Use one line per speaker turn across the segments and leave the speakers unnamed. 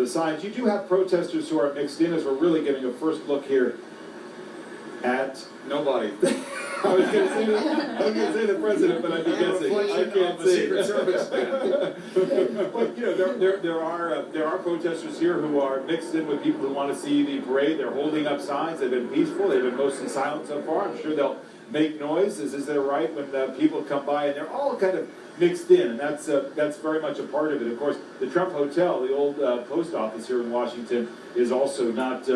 the signs. You do have protesters who are mixed in, as we're really getting a first look here at nobody. I was going to say the president, but I'd be guessing. I can't see. Secret Service. But you know, there are protesters here who are mixed in with people who want to see the parade. They're holding up signs. They've been peaceful. They've been mostly silent so far. I'm sure they'll make noise, as is their right, when people come by, and they're all kind of mixed in, and that's very much a part of it. Of course, the Trump Hotel, the old post office here in Washington, is also not,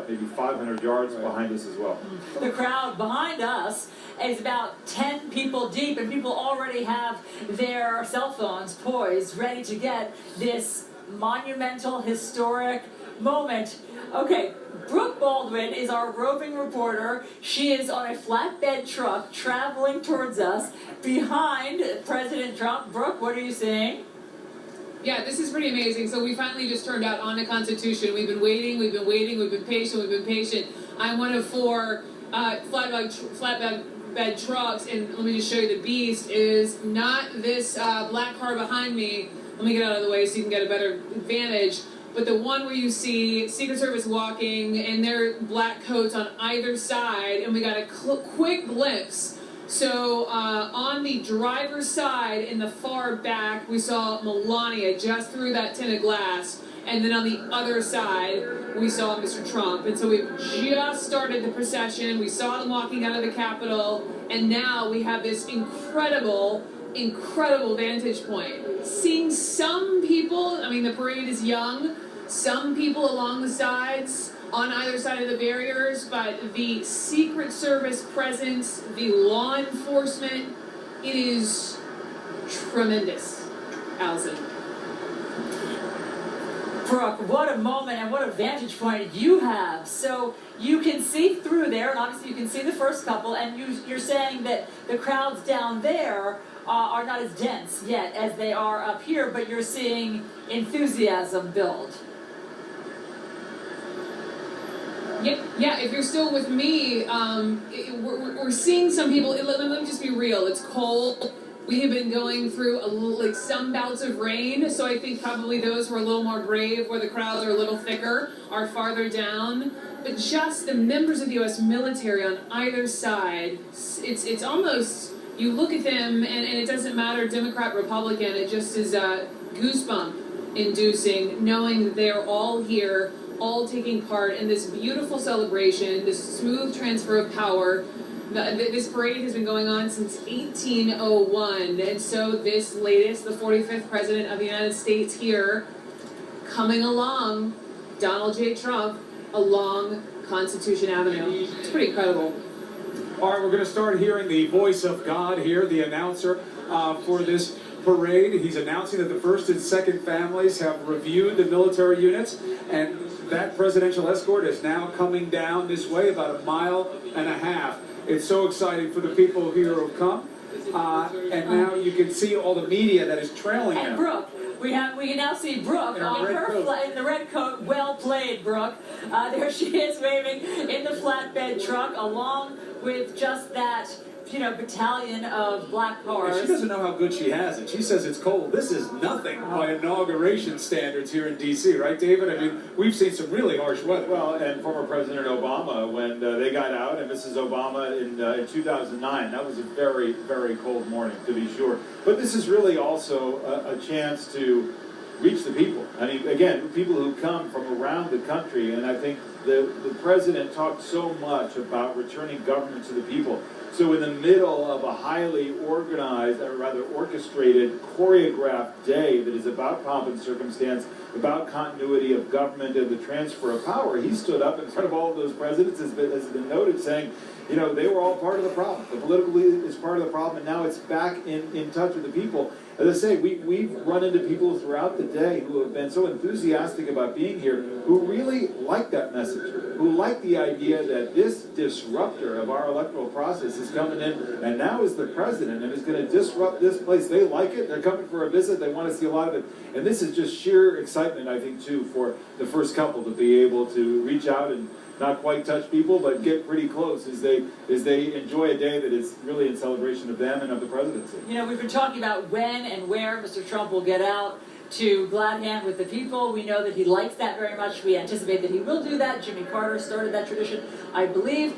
maybe 500 yards behind us as well.
The crowd behind us is about 10 people deep, and people already have their cell phones poised, ready to get this monumental, historic moment. Okay, Brooke Baldwin is our roving reporter. She is on a flatbed truck traveling towards us behind President Trump. Brooke, what are you seeing?
Yeah, this is pretty amazing. So we finally just turned out on the Constitution. We've been waiting, we've been patient. I'm one of 4 flatbed trucks, and let me just show you the beast is not this black car behind me. Let me get out of the way so you can get a better advantage. But the one where you see Secret Service walking and their black coats on either side, and we got a quick glimpse. So on the driver's side in the far back, we saw Melania just through that tinted glass. And then on the other side, we saw Mr. Trump. And so we've just started the procession. We saw them walking out of the Capitol. And now we have this incredible vantage point. Seeing some people, I mean, the parade is young, some people along the sides, on either side of the barriers, but the Secret Service presence, the law enforcement, it is tremendous. Allison.
Brooke, what a moment and what a vantage point you have. So you can see through there, and obviously you can see the first couple, and you're saying that the crowds down there are not as dense yet as they are up here, but you're seeing enthusiasm build.
Yeah, if you're still with me, we're seeing some people, let me just be real, it's cold. We have been going through some bouts of rain, so I think probably those who are a little more brave, where the crowds are a little thicker, are farther down. But just the members of the U.S. military on either side, it's almost, you look at them, and it doesn't matter Democrat, Republican, it just is goosebump inducing, knowing that they're all here, all taking part in this beautiful celebration, this smooth transfer of power. This parade has been going on since 1801, and so this latest, the 45th President of the United States here, coming along, Donald J. Trump, along Constitution Avenue. It's pretty incredible.
All right, we're going to start hearing the voice of God here, the announcer for this parade. He's announcing that the first and second families have reviewed the military units, and that presidential escort is now coming down this way about 1.5 miles. It's so exciting for the people here who have come, and now you can see all the media that is trailing them.
And Brooke, we can now see Brooke on in the red coat. Well played, Brooke. There she is waving in the flatbed truck, along with just that, battalion of black cars.
And she doesn't know how good she has it. She says it's cold. This is nothing by inauguration standards here in D.C., right, David? I mean, we've seen some really harsh weather.
Well, and former President Obama, when they got out, and Mrs. Obama in 2009, that was a very, very cold morning, to be sure. But this is really also a chance to reach the people. I mean, again, people who come from around the country, and I think the president talked so much about returning government to the people. So in the middle of a highly organized, or rather orchestrated, choreographed day that is about pomp and circumstance, about continuity of government and the transfer of power, he stood up in front of all of those presidents, as has been noted, saying, they were all part of the problem. The political elite is part of the problem, and now it's back in touch with the people. As I say, we've run into people throughout the day who have been so enthusiastic about being here, who really like that message, who like the idea that this disruptor of our electoral process is coming in, and now is the president, and is going to disrupt this place. They like it. They're coming for a visit. They want to see a lot of it. And this is just sheer excitement, I think, too, for the first couple to be able to reach out and not quite touch people, but get pretty close as they enjoy a day that is really in celebration of them and of the presidency.
We've been talking about when and where Mr. Trump will get out to glad hand with the people. We know that he likes that very much. We anticipate that he will do that. Jimmy Carter started that tradition, I believe.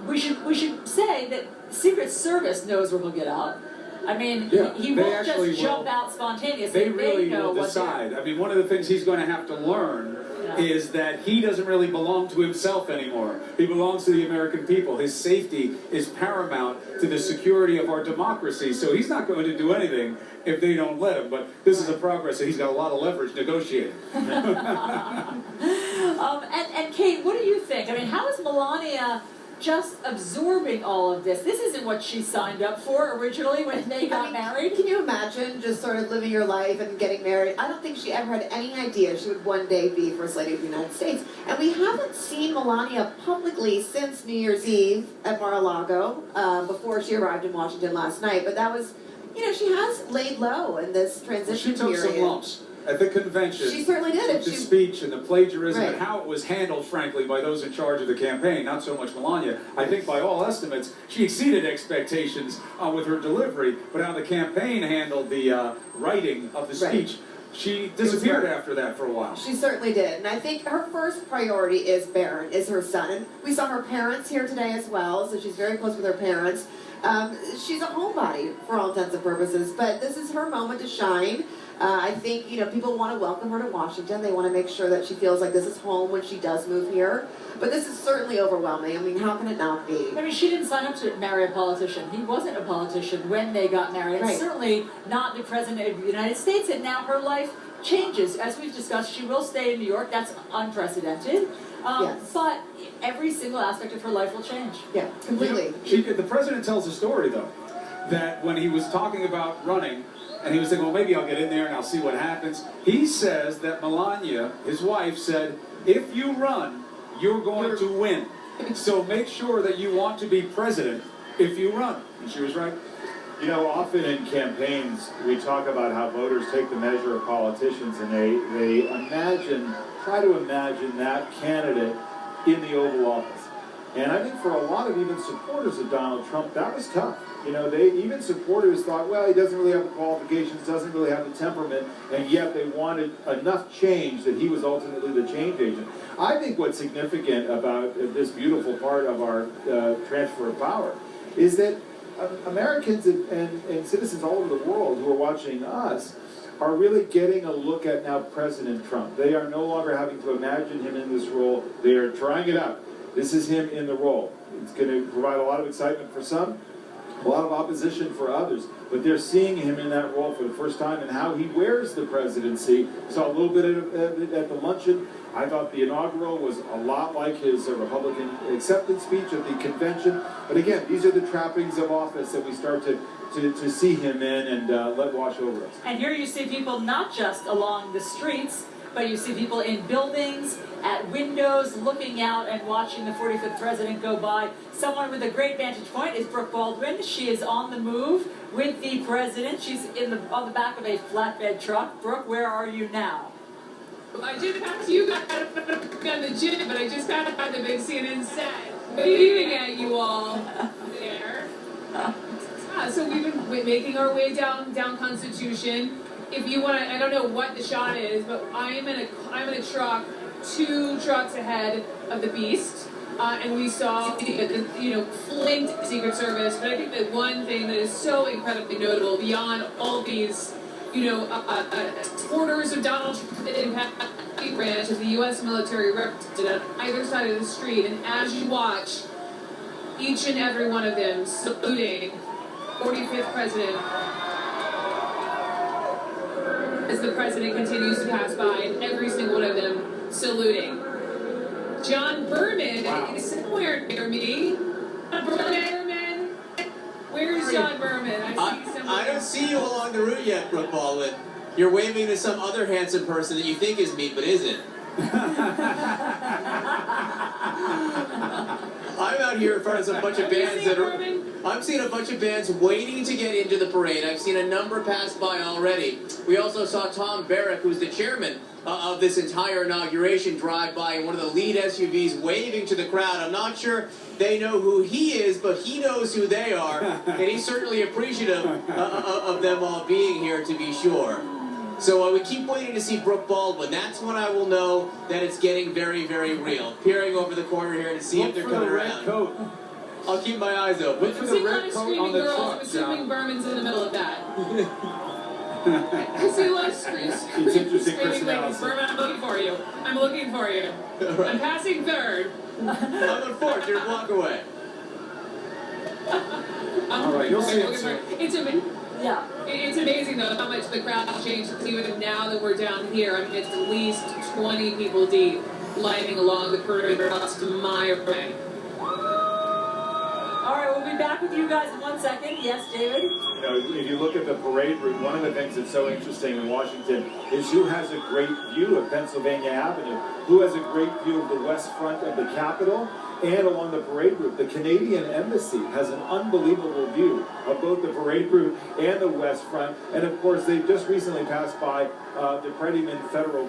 We should say that Secret Service knows where he'll get out. I mean,
Yeah,
he
they
won't
actually
just jump
will.
out spontaneously.
They really
know
will
what
decide. I mean, one of the things he's going to have to learn is that he doesn't really belong to himself anymore. He belongs to the American people. His safety is paramount to the security of our democracy. So he's not going to do anything if they don't let him. But this is a progress that he's got a lot of leverage negotiating.
And Kate, what do you think? I mean, how is Melania just absorbing all of this? This isn't what she signed up for originally when they got married.
Can you imagine just sort of living your life and getting married? I don't think she ever had any idea she would one day be First Lady of the United States. And we haven't seen Melania publicly since New Year's Eve at Mar-a-Lago, before she arrived in Washington last night. But that was, she has laid low in this transition
She took
period.
some lumps at the convention.
She certainly did.
With the speech and the plagiarism
Right.
and how it was handled, frankly, by those in charge of the campaign, not so much Melania. I think by all estimates, she exceeded expectations with her delivery, but how the campaign handled the writing of the speech, she disappeared after that for a while.
She certainly did. And I think her first priority is Barron, is her son. And we saw her parents here today as well, so she's very close with her parents. She's a homebody for all intents and purposes, but this is her moment to shine. I think, people want to welcome her to Washington. They want to make sure that she feels like this is home when she does move here. But this is certainly overwhelming. I mean, how can it not be?
I mean, she didn't sign up to marry a politician. He wasn't a politician when they got married. And
Right.
certainly not the President of the United States. And now her life changes. As we've discussed, she will stay in New York. That's unprecedented.
Yes.
But every single aspect of her life will change.
Yeah, completely.
The president tells a story, though, that when he was talking about running, and he was thinking, well, maybe I'll get in there and I'll see what happens. He says that Melania, his wife, said, if you run, you're going to win. So make sure that you want to be president if you run. And she was right.
Often in campaigns, we talk about how voters take the measure of politicians and they try to imagine that candidate in the Oval Office. And I think for a lot of even supporters of Donald Trump, that was tough. Even supporters thought, well, he doesn't really have the qualifications, doesn't really have the temperament, and yet they wanted enough change that he was ultimately the change agent. I think what's significant about this beautiful part of our transfer of power is that Americans and citizens all over the world who are watching us are really getting a look at now President Trump. They are no longer having to imagine him in this role. They are trying it out. This is him in the role. It's going to provide a lot of excitement for some, a lot of opposition for others, but they're seeing him in that role for the first time and how he wears the presidency. Saw a little bit of it at the luncheon. I thought the inaugural was a lot like his Republican acceptance speech at the convention. But again, these are the trappings of office that we start to see him in and let wash over us.
And here you see people not just along the streets, but you see people in buildings, at windows, looking out and watching the 45th president go by. Someone with a great vantage point is Brooke Baldwin. She is on the move with the president. She's on the back of a flatbed truck. Brooke, where are you now?
I did pass you guys on the gym, but I just got on the big CNN set. Waving at you all there. So we've been making our way down Constitution. If you want to, I don't know what the shot is, but I'm in a truck, 2 trucks ahead of the Beast, and we saw flanked Secret Service. But I think that one thing that is so incredibly notable beyond all these, supporters of Donald Trump, the impact branch of the U.S. military represented on either side of the street, and as you watch, each and every one of them saluting 45th president. As the president continues to pass by, and every single one of them saluting. John Berman is somewhere near me. Berman, where's John Berman?
I don't see you along the route yet, Brooke Baldwin. You're waving to some other handsome person that you think is me, but isn't. I'm out here in front of a bunch of bands that are... I'm seeing a bunch of bands waiting to get into the parade. I've seen a number pass by already. We also saw Tom Barrack, who's the chairman of this entire inauguration, drive by in one of the lead SUVs waving to the crowd. I'm not sure they know who he is, but he knows who they are, and he's certainly appreciative of them all being here, to be sure. So we keep waiting to see Brooke Baldwin. That's when I will know that it's getting very, very real. Peering over the corner here to see if they're coming around.
Coat.
I'll keep my eyes open.
Look for the
See a lot
red
of
coat
screaming
on the
girls. I'm
truck,
assuming
John.
Berman's in the middle of that. I see a lot of
It's interesting,
screaming
Chris
ladies.
Nelson.
Berman, I'm looking for you. I'm looking for you.
Right.
I'm passing third.
I'm on fourth. You're a block away.
All right, you'll see him
looking
soon.
for- It's amazing.
Yeah.
It's amazing though how much the crowd changed even now that we're down here. I mean, it's at least 20 people deep lining along the perimeter across to my right.
All right, we'll be back with you guys in 1 second. Yes, David?
You know, if you look at the parade route, one of the things that's so interesting in Washington is who has a great view of Pennsylvania Avenue, who has a great view of the west front of the Capitol, and along the parade route. The Canadian Embassy has an unbelievable view of both the parade route and the west front. And of course, they just recently passed by the Prettyman Federal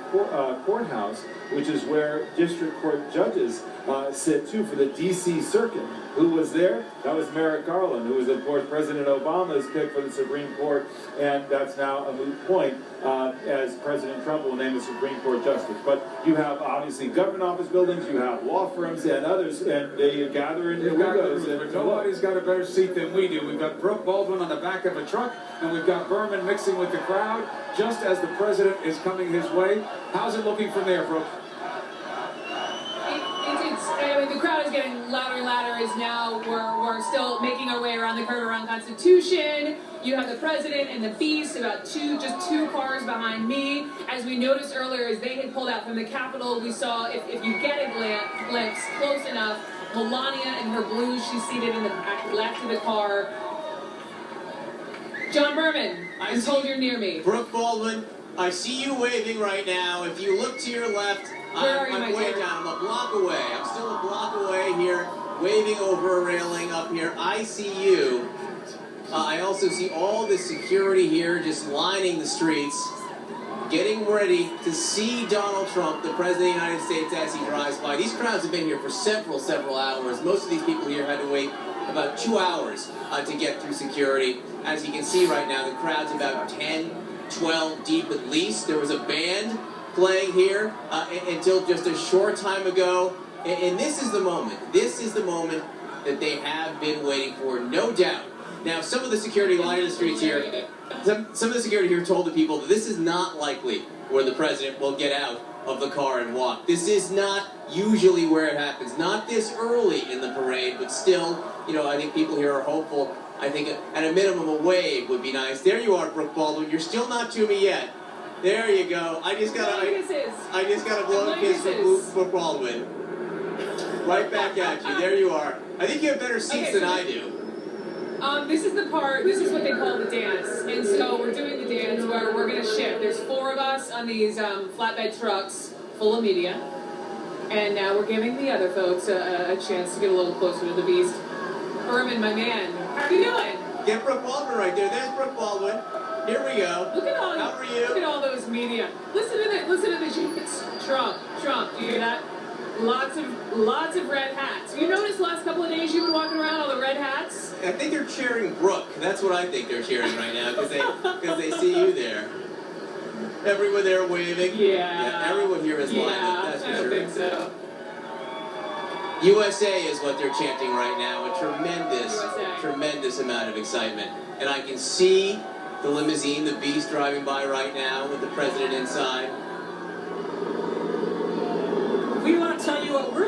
Courthouse, which is where district court judges sit too for the D.C. Circuit. Who was there? That was Merrick Garland, who was, of course, President Obama's pick for the Supreme Court, and that's now a moot point as President Trump will name a Supreme Court justice. But you have, obviously, government office buildings, you have law firms and others, and they gather in the windows.
But nobody's got a better seat than we do. We've got Brooke Baldwin on the back of a truck, and we've got Berman mixing with the crowd just as the president is coming his way. How's it looking from there, Brooke?
I mean, the crowd is getting louder and louder as now we're still making our way around the curve around Constitution. You have the president and the beast about just two cars behind me. As we noticed earlier, as they had pulled out from the Capitol, we saw, if you get a glimpse close enough, Melania in her blue, she's seated in the back left of the car. John Berman, I'm told you're near me.
Brooke Baldwin, I see you waving right now. If you look to your left,
Where are you, my
I'm way
dear?
down. I'm a block away. I'm still a block away here, waving over a railing up here. I see you. I also see all the security here just lining the streets, getting ready to see Donald Trump, the President of the United States, as he drives by. These crowds have been here for several hours. Most of these people here had to wait about 2 hours to get through security. As you can see right now, the crowd's about 10, 12 deep at least. There was a band playing here until just a short time ago. And this is the moment. This is the moment that they have been waiting for, no doubt. Now, some of the security lining the streets here, some of the security here told the people that this is not likely where the president will get out of the car and walk. This is not usually where it happens. Not this early in the parade, but still, you know, I think people here are hopeful. I think at a minimum a wave would be nice. There you are, Brooke Baldwin. You're still not to me yet. There you go. I just got a blow kiss from Brooke Baldwin. Right back at you. There you are. I think you have better seats than I do.
This is the part, this is what they call the dance. And so we're doing the dance where we're going to shift. There's 4 of us on these flatbed trucks full of media. And now we're giving the other folks a chance to get a little closer to the beast. Berman, my man, how are you doing?
Get Brooke Baldwin right there. There's Brooke Baldwin. Here we go.
Look at all,
How are you?
Look at all those media. Listen to the Trump, do you hear that? Lots of red hats. Have you noticed the last couple of days you've been walking around all the red hats?
I think they're cheering Brooke. That's what I think they're cheering right now because they see you there. Everyone there waving.
Yeah.
Everyone here is lined up. That's for
I
sure.
don't think so.
USA is what they're chanting right now. A
USA.
tremendous amount of excitement. And I can see the limousine, the Beast, driving by right now with the president inside.
We want to tell you what we're